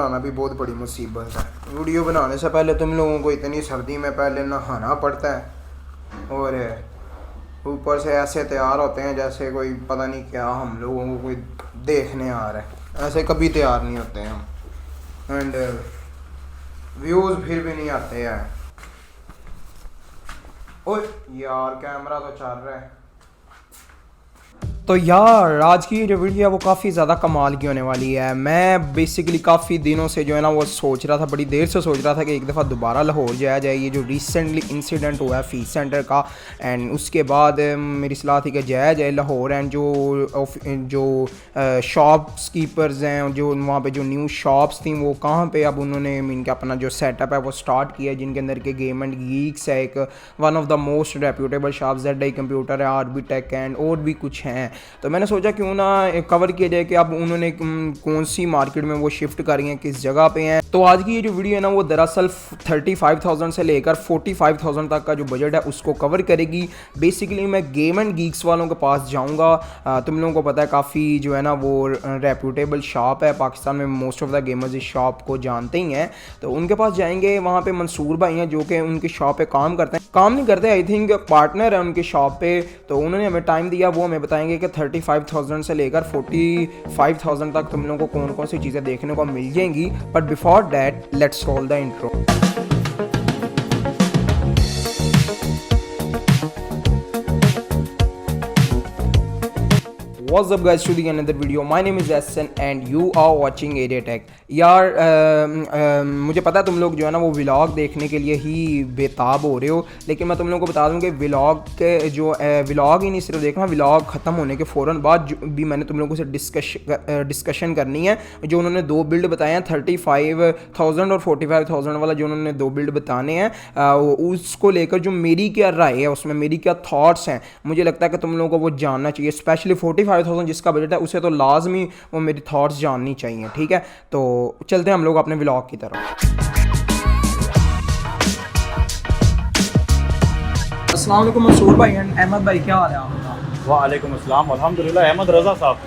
बनाना भी बहुत बड़ी मुसीबत है। वीडियो बनाने से पहले तुम लोगों को इतनी सर्दी में पहले नहाना पड़ता है और ऊपर से ऐसे तैयार होते हैं जैसे कोई पता नहीं क्या हम लोगों को कोई देखने आ रहा है। ऐसे कभी तैयार नहीं होते हम एंड व्यूज़ फिर भी नहीं आते हैं। ओए यार कैमरा तो चल रहा है। तो यार आज की जो वीडियो है वो काफ़ी ज़्यादा कमाल की होने वाली है। मैं बेसिकली काफ़ी दिनों से जो है ना वो सोच रहा था, बड़ी देर से सोच रहा था कि एक दफ़ा दोबारा लाहौर जाया जाए। ये जो रिसेंटली इंसिडेंट हुआ है फ़ीस सेंटर का एंड उसके बाद मेरी सलाह थी कि जाया जाए लाहौर एंड जो शॉप्स कीपर्स हैं, जो वहाँ पे जो न्यू शॉप्स थी वो कहाँ पे अब उन्होंने इनका अपना जो सेटअप है वो स्टार्ट किया है, जिनके अंदर के गेम एंड गीक्स है, एक one of the most reputable shop ZI computer है, RB टेक एंड और भी कुछ हैं। तो मैंने सोचा क्यों ना कवर किया जाए कि अब उन्होंने कौन सी मार्केट में वो शिफ्ट करी हैं, किस जगह पे हैं। तो आज की ये जो वीडियो है ना वो दरअसल 35,000 से लेकर 45,000 तक का जो बजट है उसको कवर करेगी। बेसिकली मैं गेम एंड गीक्स वालों के पास जाऊंगा। तुम लोगों को पता है काफ़ी जो है ना वो रेप्यूटेबल शॉप है पाकिस्तान में, मोस्ट ऑफ द गेमर्स इस शॉप को जानते ही हैं। तो उनके पास जाएंगे, वहाँ पे मंसूर भाई हैं जो कि उनकी शॉप पे काम करते हैं, काम नहीं करते आई थिंक पार्टनर है उनकी शॉप पे। तो उन्होंने हमें टाइम दिया, वो हमें बताएंगे कि 35,000 से लेकर 45,000 तक तुम लोगों को कौन कौन सी चीज़ें देखने को मिल जाएंगी। But before that let's roll the intro. What's up guys, to the another video. My name is SN and you are watching Area Tech. यार मुझे पता है तुम लोग जो है ना वो व्लॉग देखने के लिए ही बेताब हो रहे हो, लेकिन मैं तुम लोगों को बता दूं कि व्लॉग के जो व्लॉग ही नहीं सिर्फ देखना, व्लॉग ख़त्म होने के फ़ौरन बाद जो भी मैंने तुम लोगों से डिस्कशन करनी है। जो उन्होंने दो बिल्ड बताए हैं 35,000 और 45,000 वाला, जो उन्होंने दो बिल्ड बताने हैं उसको लेकर जो मेरी क्या राय है, उसमें मेरी क्या थॉट्स हैं, मुझे लगता है कि तुम लोगों को वो जानना चाहिए। स्पेशली 45,000 जिसका बजट है उसे तो लाजमी वो मेरी थॉट्स जाननी चाहिए, ठीक है। तो चलते हैं हम लोग अपने व्लॉग की तरफ। अस्सलाम वालेकुम मंसूर भाई एंड अहमद भाई, क्या हाल है आपका? वालेकुम अस्सलाम, अल्हम्दुलिल्लाह। अहमद रज़ा साहब।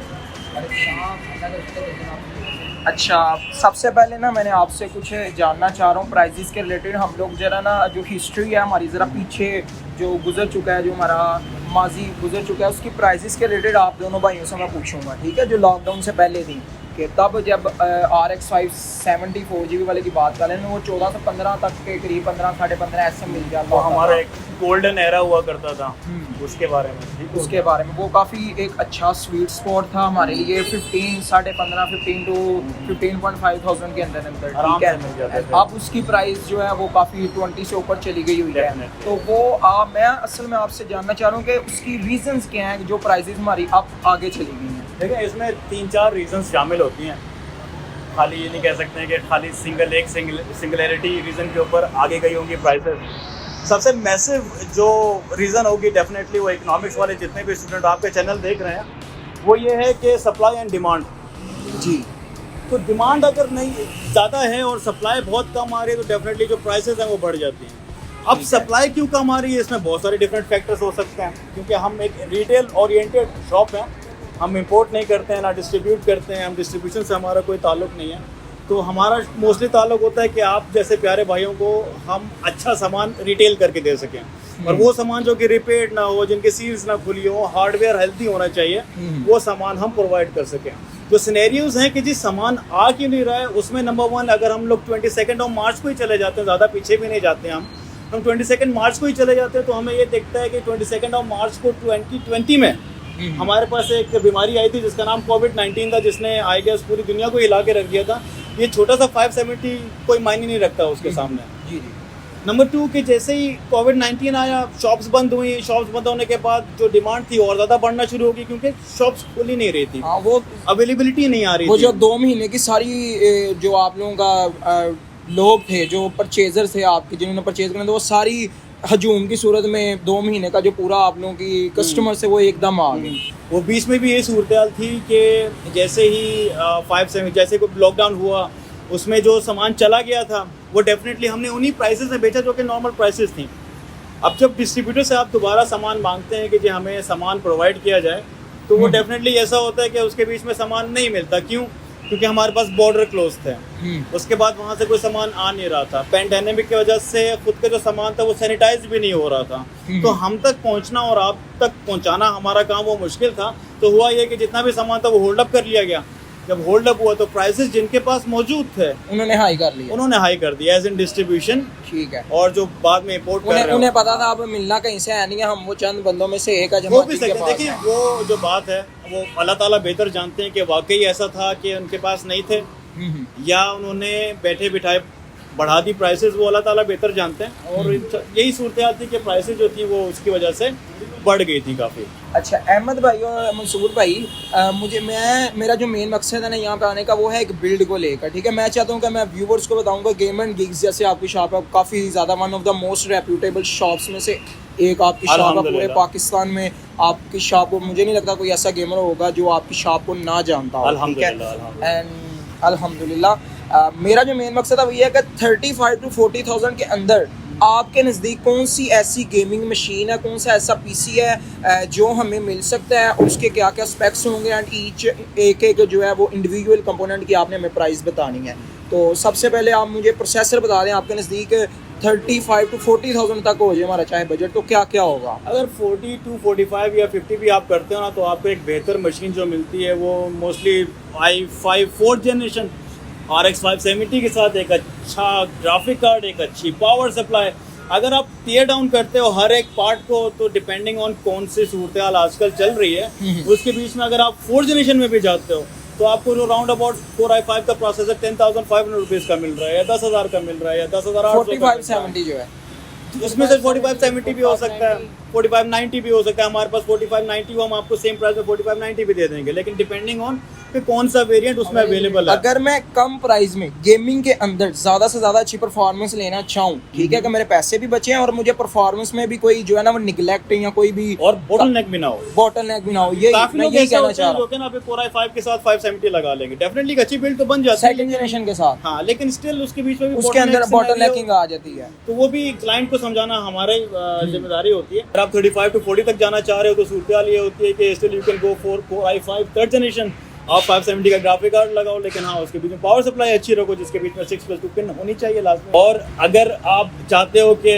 अच्छा, सबसे पहले ना मैंने आपसे कुछ जानना चाह रहा हूँ प्राइजेस के रिलेटेड। हम लोग ज़रा ना जो हिस्ट्री है हमारी, ज़रा पीछे जो गुजर चुका है, जो हमारा माजी गुजर चुका है, उसकी प्राइजेस के रिलेटेड आप दोनों भाइयों से मैं पूछूंगा, ठीक है। जो लॉकडाउन से पहले थी कि तब जब RX 570 4GB वाले की बात करें ना वो 14 से 15 तक के करीब, 15 साढ़े 15 ऐसे मिल जाता। वो हमारा एक गोल्डन एरा हुआ करता था, उसके बारे में उसके बारे में वो काफ़ी एक अच्छा स्वीट स्पॉट था हमारे लिए। 15 साढ़े 15 15 to 15,500 के अंदर अंदर, ठीक है। अब उसकी प्राइस जो है वो काफ़ी 20 से ऊपर चली गई हुई है। तो वो मैं असल में आपसे जानना चाह रहा हूँ कि उसकी रीजंस क्या हैं जो प्राइसेस हमारी अब आगे चली गई हैं। देखिए, इसमें 3-4 रीजंस शामिल होती हैं। खाली ये नहीं कह सकते हैं कि खाली सिंगुलैरिटी रीज़न के ऊपर आगे गई होंगी प्राइसेस। सबसे मैसिव जो रीज़न होगी डेफिनेटली वो इकोनॉमिक्स वाले जितने भी स्टूडेंट आपके चैनल देख रहे हैं, वो ये है कि सप्लाई एंड डिमांड। जी, तो डिमांड अगर नहीं ज़्यादा है और सप्लाई बहुत कम आ रही है तो डेफिनेटली जो प्राइसेस हैं वो बढ़ जाती हैं। अब सप्लाई क्यों कम आ रही है, इसमें बहुत सारे डिफरेंट फैक्टर्स हो सकते हैं, क्योंकि हम एक रिटेल ओरिएंटेड शॉप हैं। हम इंपोर्ट नहीं करते हैं, ना डिस्ट्रीब्यूट करते हैं, हम डिस्ट्रीब्यूशन से हमारा कोई ताल्लुक नहीं है। तो हमारा मोस्टली ताल्लुक होता है कि आप जैसे प्यारे भाइयों को हम अच्छा सामान रिटेल करके दे सकें। और वो सामान जो कि रिपेयर्ड ना हो, जिनके सील्स ना खुली हो, हार्डवेयर हेल्थी होना चाहिए, वो सामान हम प्रोवाइड कर सकें। जो सिनेरियोज हैं कि जिस सामान आ क्यों नहीं रहा है, उसमें नंबर 1 अगर हम लोग 22 मार्च को ही चले जाते हैं, ज़्यादा पीछे भी नहीं जाते हैं हम 22 मार्च को ही चले जाते हैं, तो हमें ये दिखता है कि 22 मार्च को 2020 में हमारे पास एक बीमारी आई थी जिसका नाम कोविड-19 था, जिसने आई गेस पूरी दुनिया को हिला के रख दिया था। ये छोटा सा 570 कोई मायने नहीं रखता उसके सामने। जी। नंबर 2 कि जैसे ही कोविड-19 आया, शॉप्स बंद हुई। शॉप्स बंद होने के बाद जो डिमांड थी और ज़्यादा बढ़ना शुरू होगी, क्योंकि शॉप्स खुल ही नहीं रही थी। हाँ, वो अवेलेबिलिटी नहीं आ रही वो थी। जो 2 महीने की सारी जो आप लोगों का लोग थे, जो परचेजर थे आपके, जिन्होंने परचेज करना था, वो सारी हजूम की सूरत में 2 महीने का जो पूरा आप लोगों की कस्टमर से वो एकदम आ गई। वो बीच में भी ये सूरत हाल थी कि जैसे ही 5-7 जैसे कोई लॉकडाउन हुआ, उसमें जो सामान चला गया था वो डेफिनेटली हमने उन्हीं प्राइसेस में बेचा जो कि नॉर्मल प्राइसेस थी। अब जब डिस्ट्रीब्यूटर से आप दोबारा सामान मांगते हैं कि जी हमें सामान प्रोवाइड किया जाए, तो वो डेफिनेटली ऐसा होता है कि उसके बीच में सामान नहीं मिलता। क्यों? क्योंकि हमारे पास बॉर्डर क्लोज थे। उसके बाद वहाँ से कोई सामान आ नहीं रहा था। पैंडेमिक की वजह से खुद का जो सामान था वो सैनिटाइज भी नहीं हो रहा था, तो हम तक पहुँचना और आप तक पहुँचाना हमारा काम वो मुश्किल था। तो हुआ ये कि जितना भी सामान था वो होल्ड अप कर लिया गया। जब होल्ड अप हुआ तो प्राइसेस जिनके पास मौजूद थे उन्होंने हाई कर लिया, उन्होंने हाई कर दिया एज इन डिस्ट्रीब्यूशन। ठीक है। और जो बाद में इंपोर्ट कर रहे हैं उन्हें पता था अब मिलना कहीं से है नहीं है, हम वो चंद बंदों में से एक है वो भी सकते। देखिए वो जो बात है वो अल्लाह ताला बेहतर जानते हैं कि वाकई ऐसा था कि उनके पास नहीं थे या उन्होंने बैठे बिठाए बढ़ा दी प्राइसेस, वो अल्लाह ताला बेहतर जानते हैं। और यही सूरत हाल थी कि प्राइसेस जो थी वो उसकी वजह से बढ़ गई थी काफ़ी। अच्छा अहमद भाई और मंसूर भाई, मेरा जो मेन मकसद है ना यहाँ पे आने का वो है एक बिल्ड को लेकर, ठीक है। मैं चाहता हूँ कि मैं व्यूवर्स को बताऊँगा गेम एंड गिग्स जैसे आपकी शॉप है काफ़ी ज़्यादा one of the most reputable shops में से एक आपकी शॉप है पूरे पाकिस्तान में। आपकी शॉप को मुझे नहीं लगता कोई ऐसा गेमर होगा जो आपकी शॉप को ना जानता हो, ठीक है। एंड अल्हम्दुलिल्लाह मेरा जो मेन मकसद है वो ये है कि 35 to 40,000 के अंदर आपके नज़दीक कौन सी ऐसी गेमिंग मशीन है, कौन सा ऐसा पीसी है जो हमें मिल सकता है, उसके क्या क्या स्पेक्स होंगे एंड ईच एक जो है वो इंडिविजुअल कंपोनेंट की आपने हमें प्राइस बतानी है। तो सबसे पहले आप मुझे प्रोसेसर बता दें, आपके नज़दीक 35 to 40,000 तक हो जाए हमारा चाहे बजट, तो क्या क्या होगा? अगर 40 to 45 या 50 भी आप करते हो ना तो आपको एक बेहतर मशीन जो मिलती है वो mostly i5 4th generation RX 570 के साथ एक अच्छा ग्राफिक कार्ड, एक अच्छी पावर सप्लाई। अगर आप टीयर डाउन करते हो हर एक पार्ट को तो डिपेंडिंग ऑन कौन सी सूरत हाल आजकल चल रही है उसके बीच में अगर आप 4th जनरेशन में भी जाते हो तो आपको जो राउंड अबाउट 4i5 का प्रोसेसर 10,500 रुपीज़ का मिल रहा है या 10,000 का मिल रहा है या 10,800 4570 जो है उसमें से 4570 भी हो सकता है, 4590 भी हो सकता है। हमारे पास 4590 हो, हम आपको सेम प्राइस में 4590 भी दे देंगे, लेकिन डिपेंडिंग ऑन कि कौन सा वेरिएंट उसमें अवेलेबल है। अगर मैं कम प्राइस में गेमिंग के अंदर ज्यादा से ज्यादा अच्छी परफॉर्मेंस लेना चाहूँ, ठीक है, कि मेरे पैसे भी बचे हैं और मुझे परफॉर्मेंस में भी कोई जो है ना वो निगलेक्ट या कोई भी और बोटलनेक भी ना हो, ये काफी लोग ऐसे होते हैं जो कि ना अभी 4i5 के साथ 570 लगा लेंगे, डेफिनेटली एक अच्छी बिल्ड तो बन जाती है सेकंड जनरेशन के साथ, हाँ, लेकिन स्टिल उसके बीच में भी उसके अंदर बोटलनेकिंग आ जाती है। तो वो भी क्लाइंट को समझाना हमारी जिम्मेदारी होती है। अगर आप 35 to 40 तक जाना चाह रहे हो तो सूरत हाल ये होती है कि still you can go for 4i5 3rd generation, आप 570 का ग्राफिक कार्ड लगाओ, लेकिन हाँ उसके बीच में पावर सप्लाई अच्छी रखो जिसके बीच में 6+2 पिन होनी चाहिए लास्ट में। और अगर आप चाहते हो कि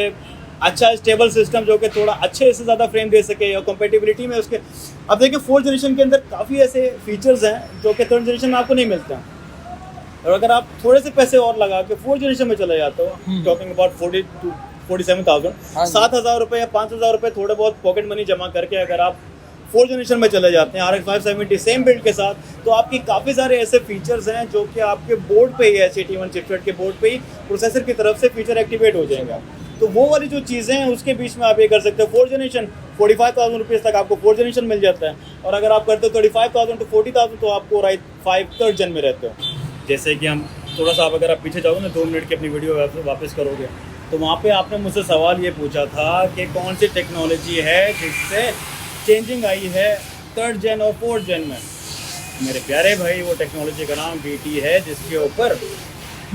अच्छा स्टेबल सिस्टम जो कि थोड़ा अच्छे से ज़्यादा फ्रेम दे सके और कंपेटिबिलिटी में उसके, अब देखिए 4th जनरेशन के अंदर काफ़ी ऐसे फीचर्स हैं जो कि 3rd जनरेशन में आपको नहीं मिलते हैं। और अगर आप थोड़े से पैसे और लगा के 4th जनरेशन में चले जाते हो, टॉकिंग अबाउट 40 to 47,000, 7,000 रुपये या 5,000 रुपये थोड़े बहुत पॉकेट मनी जमा करके अगर आप 4th जनरेशन में चले जाते हैं RX 570 सेम बिल्ड के साथ, तो आपकी काफ़ी सारे ऐसे फीचर्स हैं जो कि आपके बोर्ड पे ही है, SAT1 चिपसेट के बोर्ड पे ही प्रोसेसर की तरफ से फीचर एक्टिवेट हो जाएगा। तो वो वाली जो चीज़ें हैं उसके बीच में आप ये कर सकते हो। 4th जनरेशन 45,000 रुपीज़ तक आपको 4th जनरेशन मिल जाता है, और अगर आप करते हो 35,000 to 40,000 तो आपको i5 3rd जन में रहते हो। जैसे कि हम थोड़ा सा अगर आप पीछे जाओगे ना 2 मिनट की अपनी वीडियो वापस करोगे तो वहाँ पे आपने मुझसे सवाल ये पूछा था कि कौन सी टेक्नोलॉजी है जिससे चेंजिंग आई है 3rd जन और 4th जन में। मेरे प्यारे भाई वो टेक्नोलॉजी का नाम BT है, जिसके ऊपर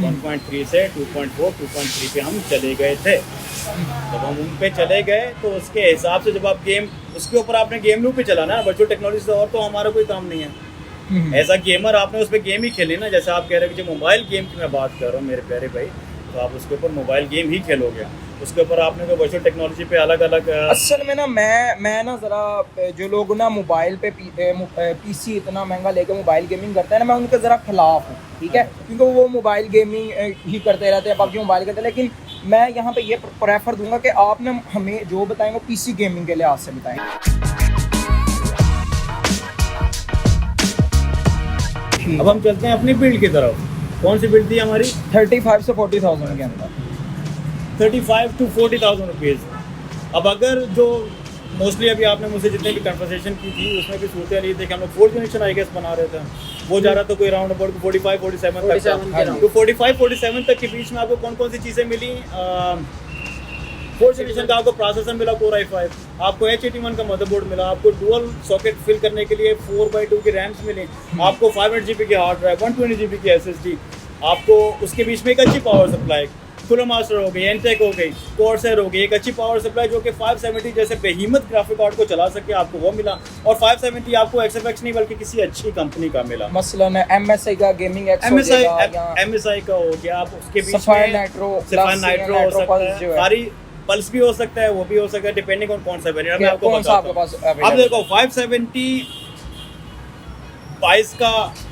1.3 से 2.4 2.3 पे हम चले गए थे। जब हम उन पे चले गए तो उसके हिसाब से जब आप गेम उसके ऊपर आपने गेम लूप पे चलाना, वर्चुअल टेक्नोलॉजी से और तो हमारा कोई काम नहीं है। एज अ गेमर आपने उस पर गेम ही खेली ना, जैसे आप कह रहे हो कि जो मोबाइल गेम की मैं बात कर रहा हूँ मेरे प्यारे भाई, तो आप उसके ऊपर मोबाइल गेम ही खेलोगे। उसके ऊपर आपने कोई वर्चुअल टेक्नोलॉजी पे अलग अलग असल में ना मैं ना ज़रा जो लोग ना मोबाइल पे PC इतना महंगा लेके मोबाइल गेमिंग करते हैं ना, मैं उनके ज़रा खिलाफ हूँ, ठीक है, क्योंकि वो मोबाइल गेमिंग ही करते रहते हैं, PUBG मोबाइल करते हैं। लेकिन मैं यहाँ पे ये प्रेफर दूंगा कि आप ना हमें जो बताएंगे PC गेमिंग के लिहाज से बताएं। अब हम चलते हैं अपनी बिल्ड की तरफ। कौन सी बिल्ड थी हमारी? 35 से 40,000 के अंदर, 35 to 40,000 रुपीज़। अब अगर जो मोस्टली अभी आपने मुझसे जितने भी कन्वर्सेशन की थी उसमें भी सूरत हाल ये थी कि हम लोग 4th जनरेशन आई गेस बना रहे थे, वो जा रहा था कोई राउंड अबाउट 45 47 तक। तो 45 47 तक के बीच में आपको कौन कौन सी चीज़ें मिली? 4th जनरेशन का आपको प्रोसेसर मिला Core i5, आपको H81 का मदरबोर्ड मिला, आपको डुअल सॉकेट फिल करने के लिए 4x2 की रैम्स मिली, आपको 500 GB की हार्ड ड्राइव, 120 GB की SSD, आपको उसके बीच में एक अच्छी पावर सप्लाई, कूलर मास्टर हो गई, एनटेक हो गई, कॉर्सर हो गई, एक अच्छी पावर सप्लाई जो कि 570 जैसे बेहीमत ग्राफिक कार्ड को चला सके, आपको वो मिला। और 570 आपको XFX नहीं बल्कि किसी अच्छी कंपनी का मिला, मसलन MSI का गेमिंग MSI का हो गया। आप उसके बीच सफायर में नाइट्रो हो सकता है, सारी पल्स भी हो सकता है, वो भी हो सकता है, डिपेंडिंग ऑन कौन सा वेरिएंट। मैं आपको बताता हूं। अब देखो 570 22 का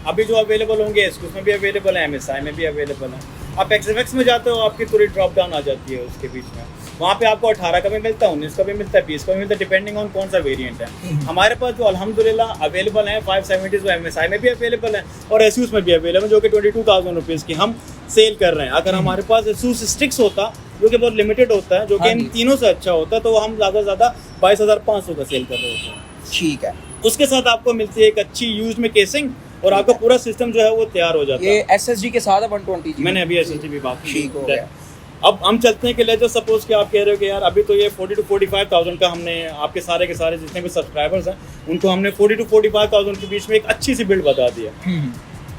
अभी जो अवेलेबल होंगे, उसमें भी अवेलेबल है, MSI में भी अवेलेबल है। आप XFX में जाते हो, आपकी थोड़ी ड्रॉप डाउन आ जाती है उसके बीच में, वहाँ पे आपको 18 का भी मिलता है, 19 का भी मिलता है, 20 का भी मिलता है, डिपेंडिंग ऑन कौन सा वेरिएंट है। हमारे पास जो अल्हम्दुलिल्लाह अवेलेबल है 570 वो MSI में भी अवेलेबल है और ASUS में भी अवेलेबल है, जो कि 22,000 रुपीज़ की हम सेल कर रहे हैं। अगर हमारे पास ASUS स्टिक्स होता जो कि बहुत लिमिटेड होता है, जो कि इन तीनों से अच्छा होता है, तो हम ज़्यादा से ज़्यादा 22,500 का सेल कर रहे होते हैं। ठीक है। उसके साथ आपको मिलती है एक अच्छी यूज में केसिंग और आपका पूरा सिस्टम जो है वो तैयार हो जाता है। ये SSD के साथ है 120 GB। मैंने अभी SSD भी बात की। ठीक हो गया। अब हम चलते हैं कि लेट्स सपोज कि आप कह रहे हो कि यार अभी तो ये 40 to 45,000 का हमने आपके सारे के सारे जितने भी सब्सक्राइबर्स हैं उनको हमने 40 to 45,000 के बीच में एक अच्छी सी बिल्ड बता दी है।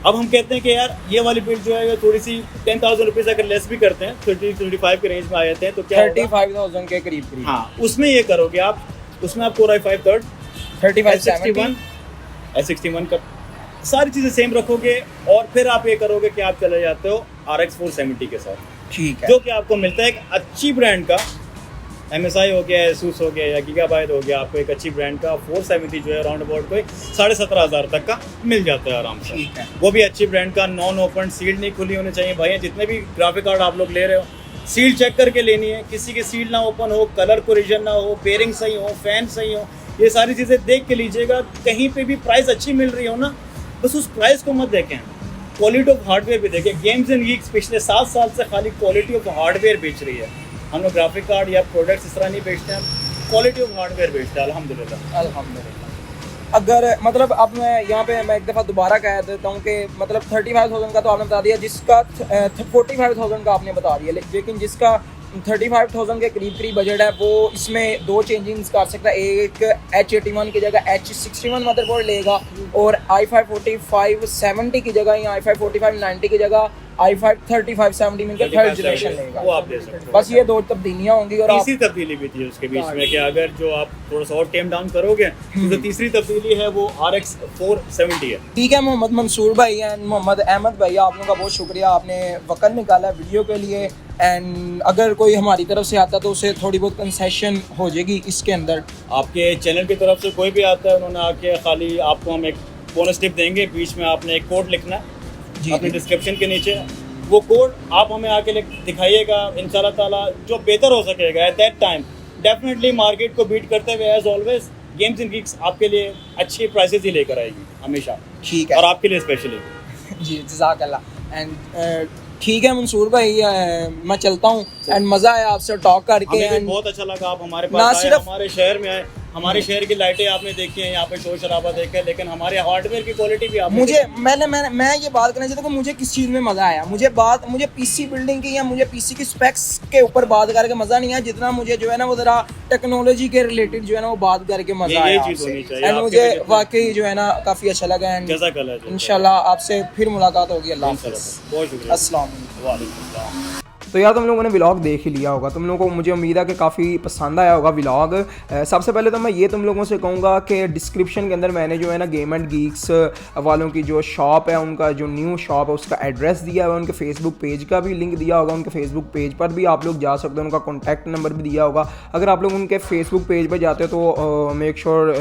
अब हम कहते हैं कि यार ये वाली बिल्ड जो है थोड़ी सी 10,000 रुपीज़ अगर लेस भी करते हैं, 30-35 के रेंज में आ जाते हैं, तो क्या 35,000 के करीब। हाँ, उसमें ये करोगे आप, उसमें आप Core i5 3rd 3571 S61 का सारी चीज़ें सेम रखोगे और फिर आप ये करोगे कि आप चले जाते हो RX 470 के साथ। ठीक है। जो कि आपको मिलता है एक अच्छी ब्रांड का, MSI हो गया, ASUS हो गया या गीगाबाइट हो गया, आपको एक अच्छी ब्रांड का 470 जो है अराउंड अबाउट कोई 17,500 तक का मिल जाता है आराम से। ठीक है। वो भी अच्छी ब्रांड का, नॉन ओपन, सील्ड नहीं खुली होनी चाहिए भाई। जितने भी ग्राफिक कार्ड आप लोग ले रहे हो, सील चेक करके लेनी है, किसी की सील ना ओपन हो, कलर कोरिजन ना हो, बेयरिंग सही हो, फैन सही हो, ये सारी चीज़ें देख के लीजिएगा। कहीं पे भी प्राइस अच्छी मिल रही हो ना, बस उस प्राइस को मत देखें, क्वालिटी ऑफ हार्डवेयर भी देखें। गेम्स एंड गीक्स पिछले 7 साल से खाली क्वालिटी ऑफ हार्डवेयर बेच रही है। हम लोग ग्राफिक कार्ड या प्रोडक्ट्स इस तरह नहीं बेचते हैं, क्वालिटी ऑफ हार्डवेयर बेचते हैं अल्हम्दुलिल्लाह। अगर मतलब अब मैं यहाँ पे मैं एक दफ़ा दोबारा कह देता हूँ कि मतलब 35,000 का तो आपने बता दिया, जिसका 45,000 का आपने बता दिया, लेकिन जिसका 35,000 के करीब बजट है वो इसमें 2 चेंजिंग्स कर सकता है। एक H81 की जगह H61 मदरबोर्ड लेगा और i5 4570 की जगह या i5 4590 की जगह i5 3570 मिलकर 3rd जनरेशन लेगा। वो आप ले सकते हो। बस ये 2 तब्दीलियाँ होंगी। और तीसरी तब्दीली भी थी उसके बीच में कि अगर जो आप थोड़ा सा और टेम डाउन करोगे तो जो तीसरी तब्दीली है वो RX 470 है। ठीक है। मोहम्मद मंसूर भाई एंड मोहम्मद अहमद भाई, आप लोगों का बहुत शुक्रिया, आपने वक्त निकाला वीडियो के लिए। एंड अगर कोई हमारी तरफ से आता तो उसे थोड़ी बहुत कंसेशन हो जाएगी इसके अंदर। आपके चैनल की तरफ से कोई भी आता है, उन्होंने आके खाली आपको हम एक बोनस टिप देंगे, बीच में आपने एक कोड लिखना है अपने डिस्क्रिप्शन के नीचे। वो कोड आप हमें आके दिखाइएगा, इंशाल्लाह ताला जो बेहतर हो सकेगा at that time definitely market को बीट करते हुए as always Games and Geeks आपके लिए अच्छी प्राइसेस ही लेकर आएगी हमेशा। ठीक है। और आपके लिए स्पेशली जी जज़ाकल्लाह। एंड ठीक है मंसूर भाई, मैं चलता हूँ एंड मज़ा आया आपसे टॉक करके। हमें भी बहुत अच्छा लगा आप हमारे पास आए, हमारे शहर में आए। हमारे शहर की लाइटें आपने देखी हैं, यहाँ पे शोर शराबा देखा है, लेकिन हमारे हार्डवेयर की क्वालिटी भी आपने मुझे मैं ये बात करना चाहता हूँ कि मुझे किस चीज़ में मज़ा आया। मुझे पीसी बिल्डिंग की या मुझे पीसी की स्पेक्स के ऊपर बात करके मज़ा नहीं आया, जितना मुझे जो है ना वो ज़रा टेक्नोलॉजी के रिलेटेड जो है ना वो बात करके मज़ा आया आपसे। एंड मुझे वाकई जो है ना काफ़ी अच्छा लगा। एंड इंशाल्लाह आपसे फिर मुलाकात होगी। अल्लाह हाफ़िज़। बहुत शुक्रिया। अस्सलाम वालेकुम। तो यार तुम लोगों ने व्लॉग देख ही लिया होगा, तुम लोगों को मुझे उम्मीद है कि काफ़ी पसंद आया होगा व्लॉग। सबसे पहले तो मैं ये तुम लोगों से कहूँगा कि डिस्क्रिप्शन के अंदर मैंने जो है ना गेम एंड गीक्स वालों की जो शॉप है, उनका जो न्यू शॉप है उसका एड्रेस दिया हुआ है, उनके फेसबुक पेज का भी लिंक दिया होगा। उनके फेसबुक पेज पर भी आप लोग जा सकते हो, उनका कॉन्टैक्ट नंबर भी दिया होगा। अगर आप लोग उनके फेसबुक पेज पर जाते हो तो मेक श्योर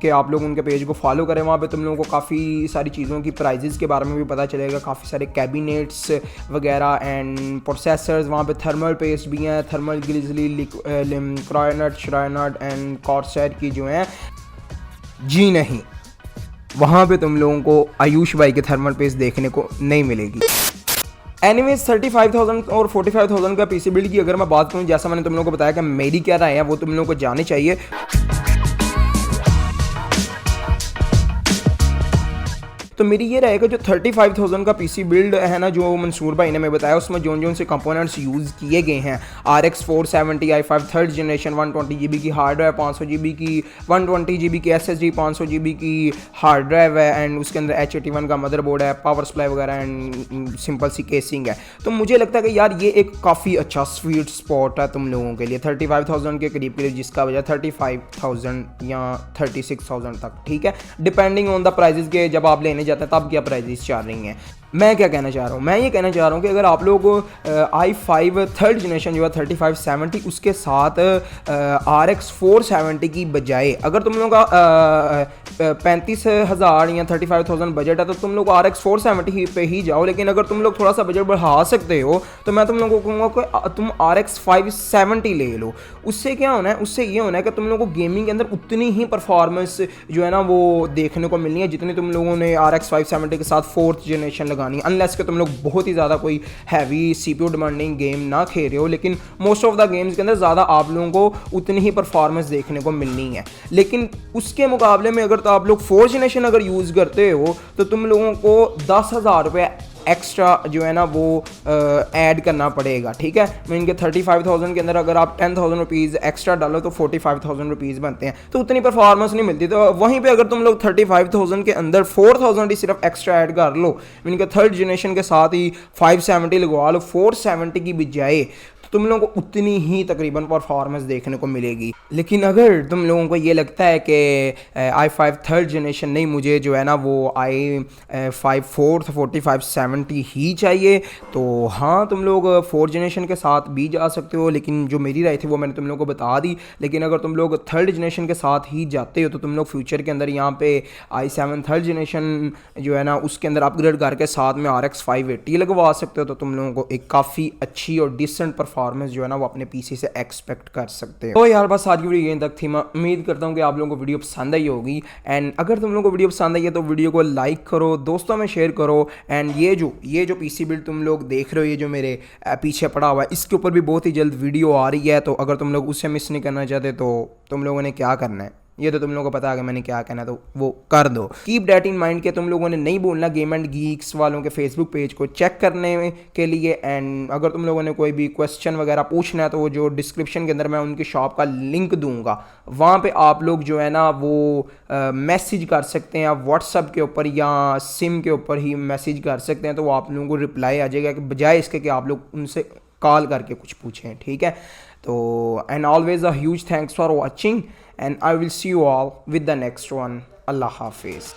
कि आप लोग उनके पेज को फॉलो करें। वहाँ पर तुम लोगों को काफ़ी सारी चीज़ों की प्राइजेज़ के बारे में भी पता चलेगा, काफ़ी सारे कैबिनेट्स वगैरह एंड प्रोसेसर्स। वहाँ पे थर्मल पेस्ट भी हैं, थर्मल ग्रिजली, क्रायोनेट, श्रायोनेट एंड कॉर्सैर की जो हैं। जी नहीं, वहाँ पे तुम लोगों को आयुष भाई के थर्मल पेस्ट देखने को नहीं मिलेगी। एनीवेज 35,000 और 45,000 का पीसी बिल्ड की अगर मैं बात करूँ, जैसा मैंने तुम लोगों को बताया कि मेरी क्या राय है वो तुम लोगों को जाननी चाहिए। तो मेरी ये रहेगा जो 35,000 का पीसी बिल्ड है ना, जो मंसूर भाई ने मैं बताया, उसमें जोन से कंपोनेंट्स यूज़ किए गए हैं, RX 470 i5 third generation, 120 GB की हार्ड ड्राइव, 500 GB की 120 GB की SSD, 500 GB की हार्ड ड्राइव है, एंड उसके अंदर H81 का मदरबोर्ड है, पावर सप्लाई वगैरह, एंड सिंपल सी केसिंग है। तो मुझे लगता है कि यार ये एक काफ़ी अच्छा स्वीट स्पॉट है तुम लोगों के लिए 35,000 के करीब 35,000 या 36,000 तक, ठीक है, डिपेंडिंग ऑन द प्राइजेस के जब आप लेने जाते हैं तब क्या प्राइजेस चल रही हैं। मैं क्या कहना चाह रहा हूँ, मैं ये कहना चाह रहा हूँ कि अगर आप लोग i5 थर्ड जनरेशन जो है 3570 उसके साथ RX 470 की बजाय अगर तुम लोग का 35,000 या 35,000 बजट है तो तुम लोग RX 470 पे ही जाओ। लेकिन अगर तुम लोग थोड़ा सा बजट बढ़ा सकते हो तो मैं तुम लोगों को कहूँगा कि तुम RX 570 ले लो। उससे क्या होना है, उससे ये होना है कि तुम लोगों को गेमिंग के अंदर उतनी ही परफॉर्मेंस जो है ना वो देखने को मिलनी है जितनी तुम लोगों ने RX 570 के साथ फोर्थ जनरेशन लगानी, अनलेस कि तुम लोग बहुत ही ज़्यादा कोई हैवी CPU डिमांडिंग गेम ना खेल रहे हो। लेकिन मोस्ट ऑफ द गेम्स के अंदर ज़्यादा आप लोगों को उतनी ही परफॉर्मेंस देखने को मिलनी है। लेकिन उसके मुकाबले में अगर तो आप लोग फोर्थ जनरेशन अगर यूज़ करते हो तो तुम लोगों को 10,000 रुपये एक्स्ट्रा जो है ना वो ऐड करना पड़ेगा, ठीक है। मीन के 35,000 के अंदर अगर आप 10,000 रुपीज़ एक्स्ट्रा डालो तो 45,000 रुपीज़ बनते हैं, तो उतनी परफॉर्मेंस नहीं मिलती। तो वहीं पे अगर तुम लोग 35,000 के अंदर 4,000 ही सिर्फ एक्स्ट्रा ऐड कर लो, मीन के थर्ड जनरेशन के साथ ही 570 लगवा लो 470 की बजाय, तो तुम लोगों को उतनी ही तकरीबन परफॉर्मेंस देखने को मिलेगी। लेकिन अगर तुम लोगों को ये लगता है कि i5 थर्ड जनरेशन नहीं, मुझे जो है ना वो i5 फोर्थ 4570 ही चाहिए, तो हाँ तुम लोग फोर्थ जनरेशन के साथ भी जा सकते हो। लेकिन जो मेरी राय थी वो मैंने तुम लोगों को बता दी। लेकिन अगर तुम लोग थर्ड जनरेशन के साथ ही जाते हो तो तुम लोग फ्यूचर के अंदर यहाँ पे i7 थर्ड जनरेशन जो है ना उसके अंदर अपग्रेड करके साथ में RX 580 लगवा सकते हो, तो तुम लोगों को एक काफ़ी अच्छी और डिसेंट परफॉर्मेंस जो है ना वो अपने पीसी से एक्सपेक्ट कर सकते हो। तो यार बस आज की वीडियो यहीं तक थी। मैं उम्मीद करता हूँ कि आप लोगों को वीडियो पसंद आई होगी, एंड अगर तुम लोगों को वीडियो पसंद आई है तो वीडियो को लाइक करो, दोस्तों में शेयर करो, एंड ये जो पीसी बिल्ड तुम लोग देख रहे हो, ये जो मेरे पीछे पड़ा हुआ है, इसके ऊपर भी बहुत ही जल्द वीडियो आ रही है। तो अगर तुम लोग उससे मिस नहीं करना चाहते तो तुम लोगों ने क्या करना है, ये तो तुम लोगों को पता है कि मैंने क्या कहना है, तो वो कर दो। कीप डैट इन माइंड के तुम लोगों ने नहीं बोलना गेम एंड गीक्स वालों के फेसबुक पेज को चेक करने के लिए। एंड अगर तुम लोगों ने कोई भी क्वेश्चन वगैरह पूछना है तो वो जो डिस्क्रिप्शन के अंदर मैं उनकी शॉप का लिंक दूंगा, वहाँ पे आप लोग जो है ना वो मैसेज कर सकते हैं, आप व्हाट्सअप के ऊपर या सिम के ऊपर ही मैसेज कर सकते हैं, तो वो आप लोगों को रिप्लाई आ जाएगा कि बजाय इसके कि आप लोग उनसे कॉल करके कुछ पूछें, ठीक है। तो and always a huge thanks for watching, and I will see you all with the next one. Allah Hafiz.